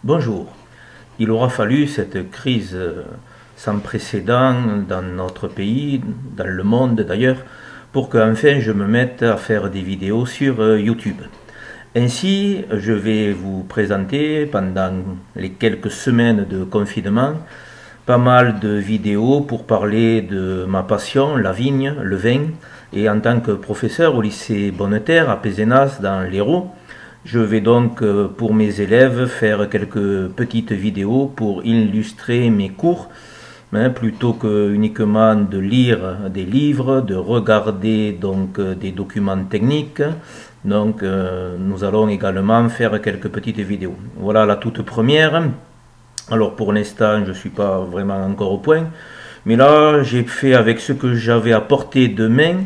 Bonjour. Il aura fallu cette crise sans précédent dans notre pays, dans le monde d'ailleurs, pour qu'enfin je me mette à faire des vidéos sur YouTube. Ainsi, je vais vous présenter pendant les quelques semaines de confinement pas mal de vidéos pour parler de ma passion, la vigne, le vin, et en tant que professeur au lycée Bonneterre à Pézenas dans l'Hérault, je vais donc pour mes élèves faire quelques petites vidéos pour illustrer mes cours, plutôt que uniquement de lire des livres, de regarder donc des documents techniques. Donc nous allons également faire quelques petites vidéos. Voilà la toute première. Alors pour l'instant je ne suis pas vraiment encore au point, mais là j'ai fait avec ce que j'avais à portée de main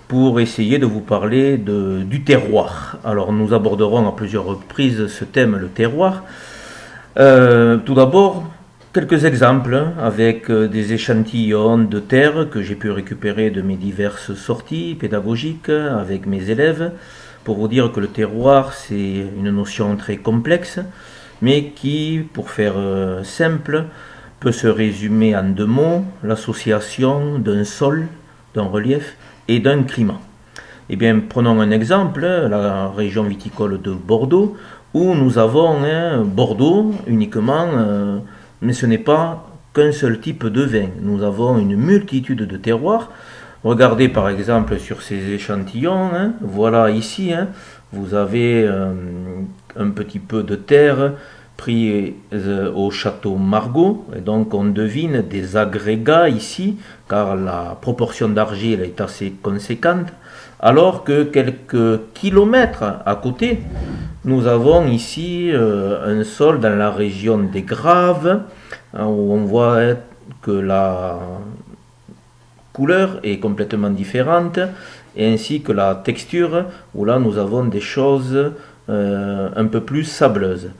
pour essayer de vous parler du terroir. Alors nous aborderons à plusieurs reprises ce thème, le terroir. Tout d'abord, quelques exemples avec des échantillons de terre que j'ai pu récupérer de mes diverses sorties pédagogiques avec mes élèves, pour vous dire que le terroir c'est une notion très complexe, mais qui, pour faire simple, peut se résumer en deux mots: l'association d'un sol, d'un relief et d'un climat. Eh bien, prenons un exemple, la région viticole de Bordeaux, où nous avons Bordeaux uniquement, mais ce n'est pas qu'un seul type de vin. Nous avons une multitude de terroirs. Regardez par exemple sur ces échantillons, voilà ici, vous avez un petit peu de terre pris au château Margaux, et donc on devine des agrégats ici, car la proportion d'argile est assez conséquente, alors que quelques kilomètres à côté, nous avons ici un sol dans la région des Graves, où on voit que la couleur est complètement différente, et ainsi que la texture, où là nous avons des choses un peu plus sableuses.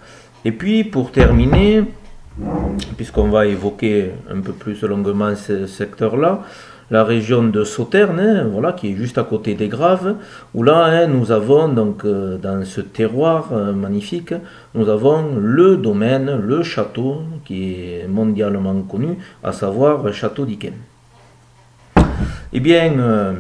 Et puis pour terminer, puisqu'on va évoquer un peu plus longuement ce secteur-là, la région de Sauternes, voilà, qui est juste à côté des Graves, où là nous avons donc dans ce terroir magnifique, nous avons le domaine, le château qui est mondialement connu, à savoir Château d'Yquem. Eh bien,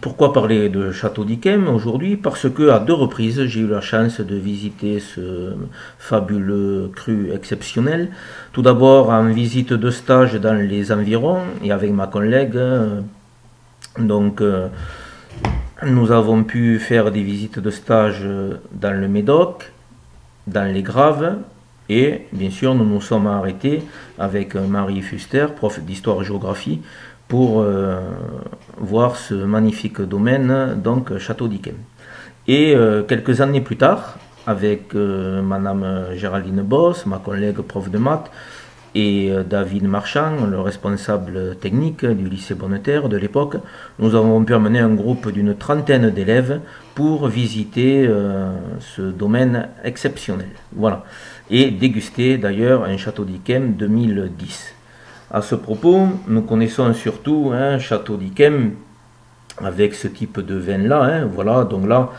pourquoi parler de Château d'Yquem aujourd'hui? Parce que à deux reprises, j'ai eu la chance de visiter ce fabuleux cru exceptionnel. Tout d'abord en visite de stage dans les environs et avec ma collègue. Nous avons pu faire des visites de stage dans le Médoc, dans les Graves, et bien sûr nous nous sommes arrêtés avec Marie Fuster, prof d'histoire-géographie, pour voir ce magnifique domaine, donc Château d'Yquem. Et quelques années plus tard, avec Madame Géraldine Boss, ma collègue prof de maths, et David Marchand, le responsable technique du lycée Bonneterre de l'époque, nous avons pu amener un groupe d'une trentaine d'élèves pour visiter ce domaine exceptionnel. Voilà. Et déguster d'ailleurs un Château d'Yquem 2010. À ce propos, nous connaissons surtout Château d'Yquem avec ce type de vin-là. Voilà, donc là,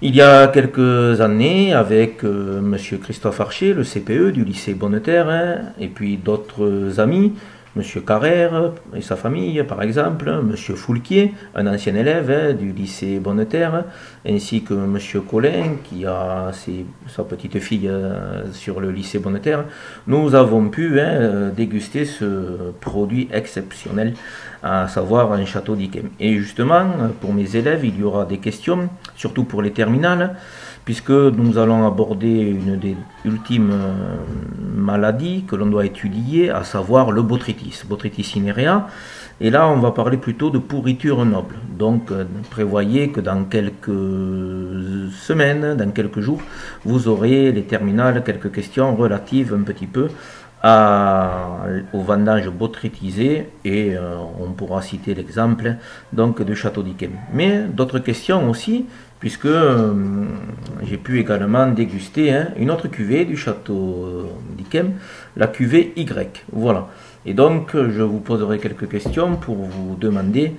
il y a quelques années, avec Monsieur Christophe Archer, le CPE du lycée Bonneterre, et puis d'autres amis, Monsieur Carrère et sa famille, par exemple, Monsieur Foulquier, un ancien élève du lycée Bonneterre, ainsi que Monsieur Collin, qui a sa petite fille sur le lycée Bonneterre, nous avons pu déguster ce produit exceptionnel, à savoir un Château d'Yquem. Et justement, pour mes élèves, il y aura des questions, surtout pour les terminales, puisque nous allons aborder une des ultimes maladies que l'on doit étudier, à savoir le botrytis, Botrytis cinerea. Et là, on va parler plutôt de pourriture noble. Donc, prévoyez que dans quelques semaines, dans quelques jours, vous aurez les terminales, quelques questions relatives un petit peu au vendange botrytisé, et on pourra citer l'exemple donc de Château d'Yquem. Mais d'autres questions aussi, puisque j'ai pu également déguster une autre cuvée du Château d'Yquem, la cuvée Y. Voilà. Et donc je vous poserai quelques questions pour vous demander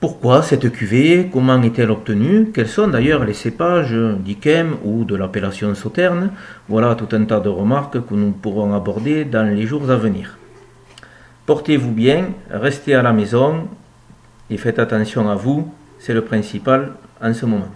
Pourquoi cette cuvée? Comment est-elle obtenue? Quels sont d'ailleurs les cépages d'Yquem ou de l'appellation Sauterne? Voilà tout un tas de remarques que nous pourrons aborder dans les jours à venir. Portez-vous bien, restez à la maison et faites attention à vous, c'est le principal en ce moment.